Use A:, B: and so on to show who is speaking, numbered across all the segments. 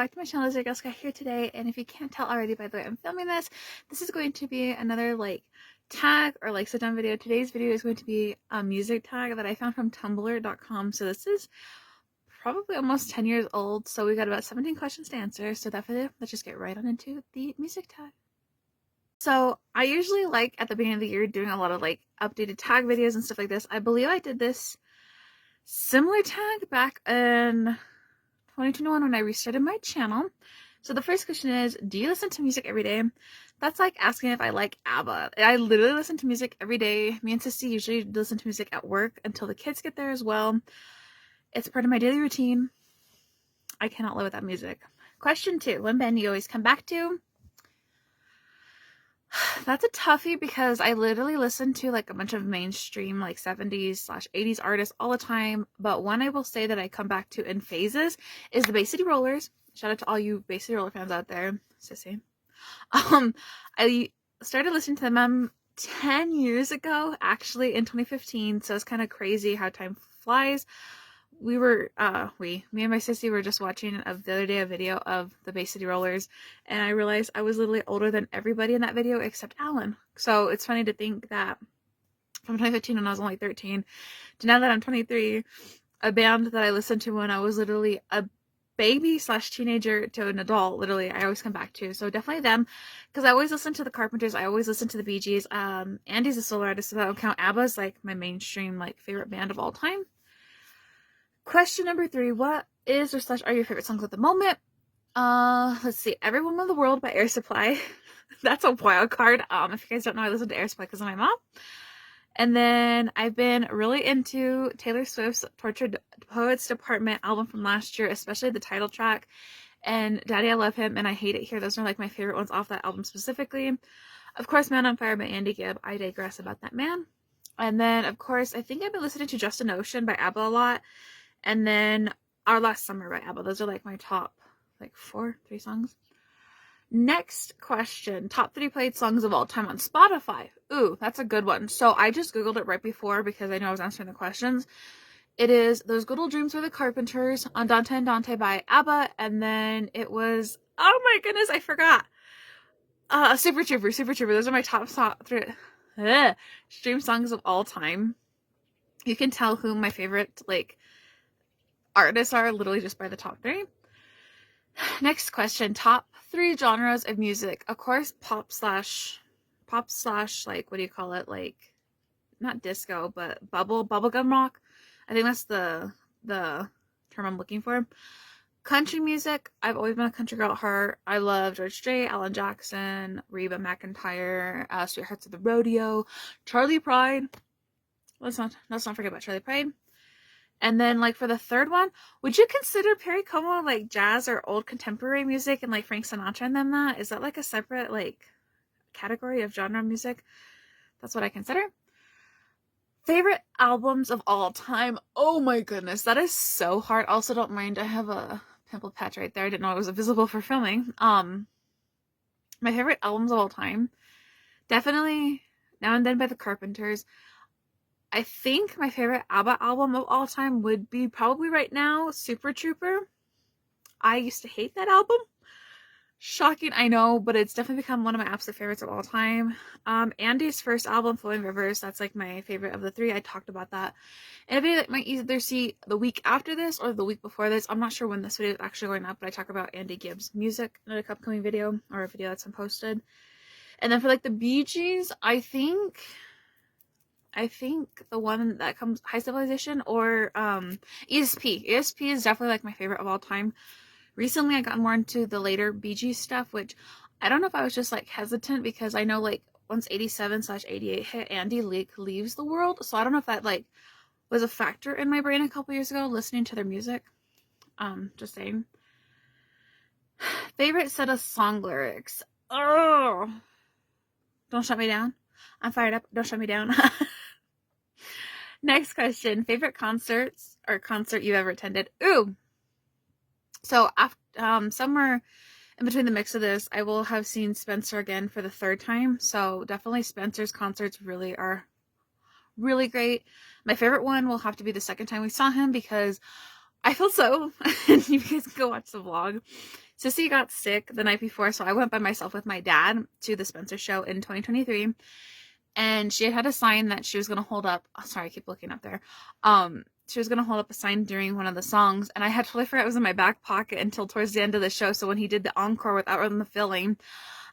A: back to my channel. It's your girl Sky here today, and if you can't tell already by the way I'm filming this, this is going to be another tag or sit down video. Today's video is going to be a music tag that I found from tumblr.com. So this is probably almost 10 years old, so we got about 17 questions to answer. So definitely let's just get right on into the music tag. So I usually at the beginning of the year doing a lot of updated tag videos and stuff like this. I believe I did this similar tag back in 2021 when I restarted my channel. So the first question is, do you listen to music every day? That's like asking if I like ABBA. I literally listen to music every day. Me and Sissy usually listen to music at work until the kids get there as well. It's part of my daily routine. I cannot live without music. Question 2, one band you always come back to? That's a toughie because I literally listen to a bunch of mainstream 70s/80s artists all the time, but one I will say that I come back to in phases is the Bay City Rollers. Shout out to all you Bay City Roller fans out there, Sissy. I started listening to them 10 years ago, actually in 2015, so it's kind of crazy how time flies. Me and my sissy were just watching the other day a video of the Bay City Rollers, and I realized I was literally older than everybody in that video except Alan. So it's funny to think that from 2015 when I was only 13 to now that I'm 23, a band that I listened to when I was literally a baby/teenager to an adult, literally, I always come back to. So definitely them, because I always listen to the Carpenters, I always listen to the Bee Gees. Andy's a solo artist, so I don't count. ABBA's my mainstream favorite band of all time. Question number 3, what is or / are your favorite songs at the moment? Let's see, Every Woman in the World by Air Supply. That's a wild card. If you guys don't know, I listen to Air Supply because of my mom. And then I've been really into Taylor Swift's Tortured Poets Department album from last year, especially the title track and Daddy I Love Him and I Hate It Here. Those are my favorite ones off that album specifically. Of course, Man on Fire by Andy Gibb. I digress about that man. And then, of course, I think I've been listening to Just an Ocean by ABBA a lot. And then Our Last Summer by ABBA. Those are my top 3 songs. Next question, top 3 played songs of all time on Spotify. Ooh, that's a good one. So I just Googled it right before because I know I was answering the questions. It is Those Good Old Dreams by the Carpenters, Andante and Dante by ABBA, and then it was, oh my goodness, I forgot. Super Trooper. Those are my top 3 stream songs of all time. You can tell who my favorite artists are literally just by the top 3. Next question, top 3 genres of music. Of course, pop slash what do you call it? Not disco, but bubblegum rock. I think that's the term I'm looking for. Country music. I've always been a country girl at heart. I love George Strait, Alan Jackson, Reba McEntire, Sweethearts of the Rodeo, Charlie Pride. Let's not forget about Charlie Pride. And then, for the third one, would you consider Perry Como, jazz or old contemporary music and, Frank Sinatra and them that? Is that, a separate, category of genre music? That's what I consider. Favorite albums of all time? Oh my goodness, that is so hard. Also, don't mind, I have a pimple patch right there. I didn't know it was visible for filming. My favorite albums of all time? Definitely Now and Then by the Carpenters. I think my favorite ABBA album of all time would be probably right now Super Trooper. I used to hate that album. Shocking, I know, but it's definitely become one of my absolute favorites of all time. Andy's first album, Flowing Rivers, that's my favorite of the 3. I talked about that in a video that might either see the week after this or the week before this. I'm not sure when this video is actually going up, but I talk about Andy Gibb's music in an upcoming video or a video that's been posted. And then for the Bee Gees, I think the one that comes, High Civilization or ESP. ESP is definitely my favorite of all time. Recently I got more into the later Bee Gees stuff, which I don't know if I was just hesitant because I know once 87/88 hit, Andy leaves the world. So I don't know if that was a factor in my brain a couple years ago listening to their music. Just saying. Favorite set of song lyrics. Oh, Don't Shut Me Down. I'm fired up. Don't shut me down. Next question. Favorite concerts or concert you've ever attended? Ooh. So after, somewhere in between the mix of this, I will have seen Spencer again for the 3rd time. So definitely Spencer's concerts really are really great. My favorite one will have to be the second time we saw him because I felt so, and you guys can go watch the vlog. Sissy got sick the night before, so I went by myself with my dad to the Spencer show in 2023. And she had a sign that she was going to hold up. Oh, sorry, I keep looking up there. She was going to hold up a sign during one of the songs, and I had totally forgot it was in my back pocket until towards the end of the show. So when he did the encore with Outrun the Filling,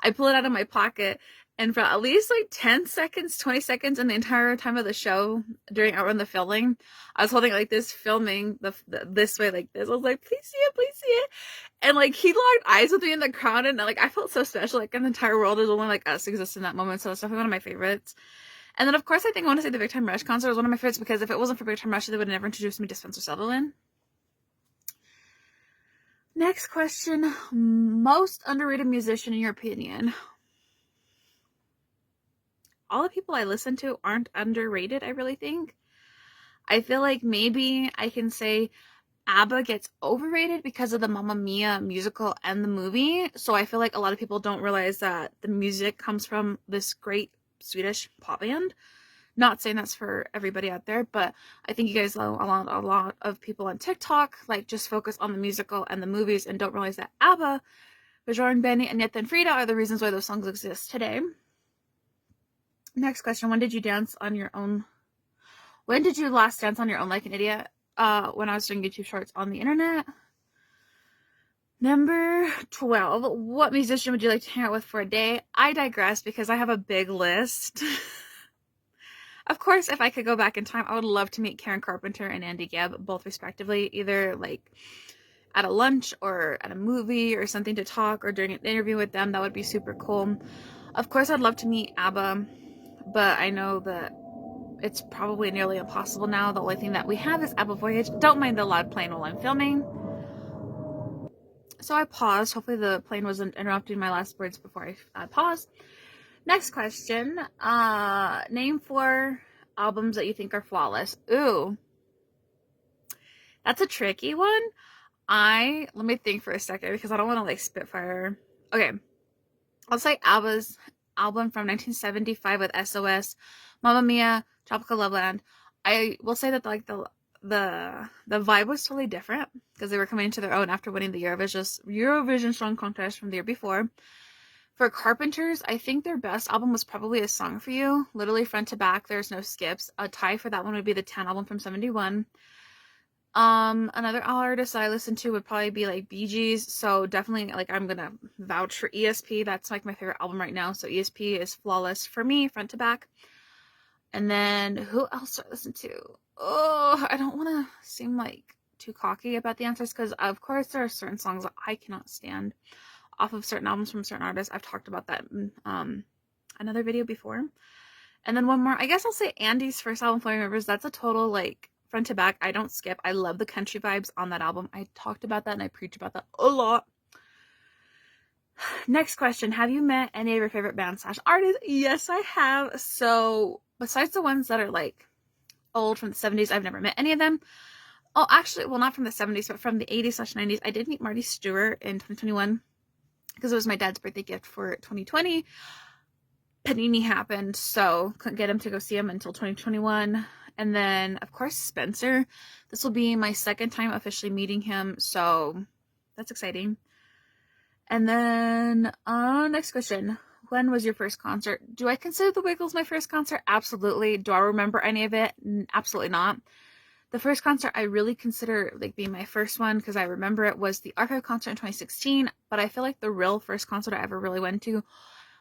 A: I pulled it out of my pocket, and for at least like 10 seconds, 20 seconds in the entire time of the show during Outrun the Filling, I was holding it like this, filming this way like this. I was like, please see it, please see it. And like he locked eyes with me in the crowd, and like I felt so special. Like in the entire world, there's only like us exist in that moment. So it's definitely one of my favorites. And then of course I think I want to say the Big Time Rush concert was one of my favorites, because if it wasn't for Big Time Rush, they would have never introduced me to Spencer Sutherland. Next question. Most underrated musician in your opinion? All the people I listen to aren't underrated, I really think. I feel like maybe I can say ABBA gets overrated because of the Mamma Mia musical and the movie. So I feel like a lot of people don't realize that the music comes from this great Swedish pop band. Not saying that's for everybody out there, but I think you guys know a lot of people on TikTok like just focus on the musical and the movies and don't realize that ABBA, Björn, Benny, and Yet and Frida are the reasons why those songs exist today. Next question. When did you dance on your own? When did you last dance on your own like an idiot? When I was doing YouTube shorts on the internet. Number 12. What musician would you like to hang out with for a day? I digress because I have a big list. Of course, if I could go back in time, I would love to meet Karen Carpenter and Andy Gibb, both respectively, either like at a lunch or at a movie or something to talk, or during an interview with them. That would be super cool. Of course, I'd love to meet ABBA, but I know that it's probably nearly impossible now. The only thing that we have is ABBA Voyage. Don't mind the loud plane while I'm filming. So I paused. Hopefully the plane wasn't interrupting my last words before I paused. Next question. Name 4 albums that you think are flawless. Ooh. That's a tricky one. Let me think for a second because I don't want to like spitfire. Okay. I'll say ABBA's album from 1975 with SOS, Mamma Mia, Tropical Loveland. I will say that like the vibe was totally different because they were coming into their own after winning the Eurovision Song Contest from the year before. For Carpenters, I think their best album was probably A Song for You, literally front to back. There's no skips. A tie for that one would be the 10 album from 71. Another artist that I listen to would probably be like Bee Gees. So definitely like I'm gonna vouch for ESP. That's like my favorite album right now. So ESP is flawless for me, front to back. And then who else do I listen to? Oh, I don't want to seem like too cocky about the answers because of course there are certain songs that I cannot stand off of certain albums from certain artists. I've talked about that in another video before. And then one more. I guess I'll say Andy's first album, Flowing Rivers. That's a total like front to back. I don't skip. I love the country vibes on that album. I talked about that and I preach about that a lot. Next question. Have you met any of your favorite bands / artists? Yes, I have. So besides the ones that are like old from the 70s, I've never met any of them. Oh, actually, well, not from the 70s, but from the 80s / 90s. I did meet Marty Stewart in 2021 because it was my dad's birthday gift for 2020. Panini happened, so couldn't get him to go see him until 2021. And then, of course, Spencer. This will be my second time officially meeting him, so that's exciting. And then, next question. When was your first concert? Do I consider the Wiggles my first concert? Absolutely. Do I remember any of it? Absolutely not. The first concert I really consider like being my first one because I remember it was the Archive concert in 2016, but I feel like the real first concert I ever really went to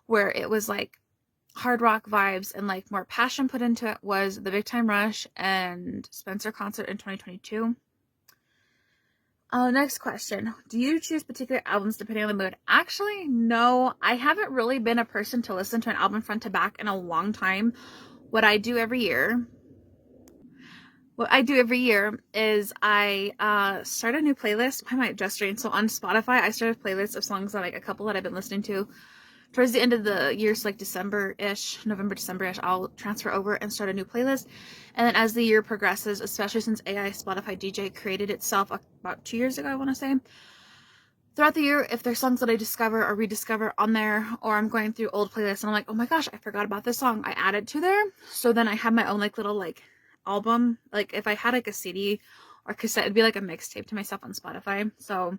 A: where it was like hard rock vibes and like more passion put into it was the Big Time Rush and Spencer concert in 2022. Next question. Do you choose particular albums depending on the mood? Actually, no. I haven't really been a person to listen to an album front to back in a long time. What I do every year is I start a new playlist. Why am I gesturing? So on Spotify, I start a playlist of songs that like a couple that I've been listening to towards the end of the year, so like December-ish, November, December-ish, I'll transfer over and start a new playlist. And then as the year progresses, especially since AI Spotify DJ created itself about 2 years ago, I want to say, throughout the year, if there's songs that I discover or rediscover on there, or I'm going through old playlists and I'm like, oh my gosh, I forgot about this song, I add it to there. So then I have my own like little like album. Like if I had like a CD or cassette. It'd be like a mixtape to myself on Spotify. So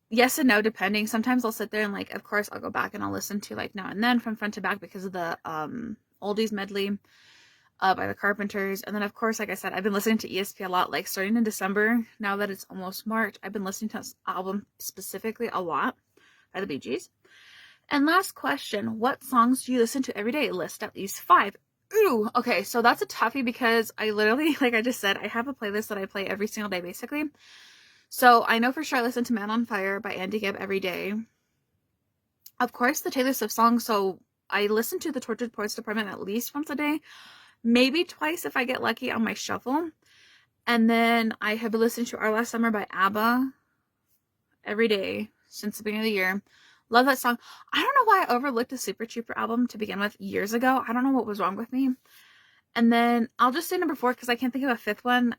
A: yes and no, depending. Sometimes I'll sit there and like, of course, I'll go back and I'll listen to like Now and Then from front to back because of the oldies medley by the Carpenters. And then of course, like I said, I've been listening to ESP a lot, like starting in December. Now that it's almost March, I've been listening to this album specifically a lot by the Bee Gees. And last question, what songs do you listen to every day? List at least 5. Ooh, okay, so that's a toughie because I literally, like I just said, I have a playlist that I play every single day basically. So I know for sure I listen to Man on Fire by Andy Gibb every day. Of course, the Taylor Swift song, so I listen to the Tortured Poets Department at least once a day, maybe twice if I get lucky on my shuffle. And then I have been listening to Our Last Summer by ABBA every day since the beginning of the year. Love that song. I don't know why I overlooked the Super Trooper album to begin with years ago. I don't know what was wrong with me. And then I'll just say number 4 because I can't think of a 5th one.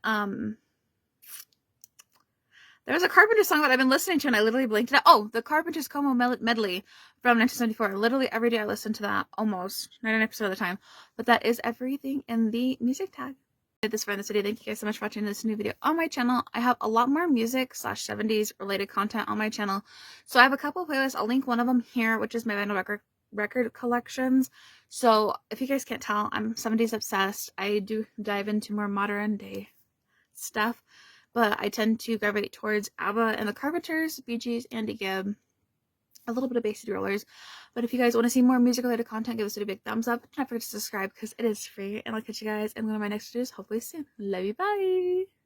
A: There's a Carpenter song that I've been listening to and I literally blinked it out. Oh, the Carpenter's Como medley from 1974. Literally every day I listen to that almost 99% of the time. But that is everything in the music tag. I did this for this video. Thank you guys so much for watching this new video on my channel. I have a lot more music / 70s related content on my channel. So I have a couple of playlists. I'll link one of them here, which is my vinyl record collections. So if you guys can't tell, I'm 70s obsessed. I do dive into more modern day stuff. But I tend to gravitate towards ABBA and the Carpenters, Bee Gees, Andy Gibb, a little bit of Bay City Rollers. But if you guys want to see more music-related content, give this video a big thumbs up. Don't forget to subscribe because it is free. And I'll catch you guys in one of my next videos hopefully soon. Love you, bye!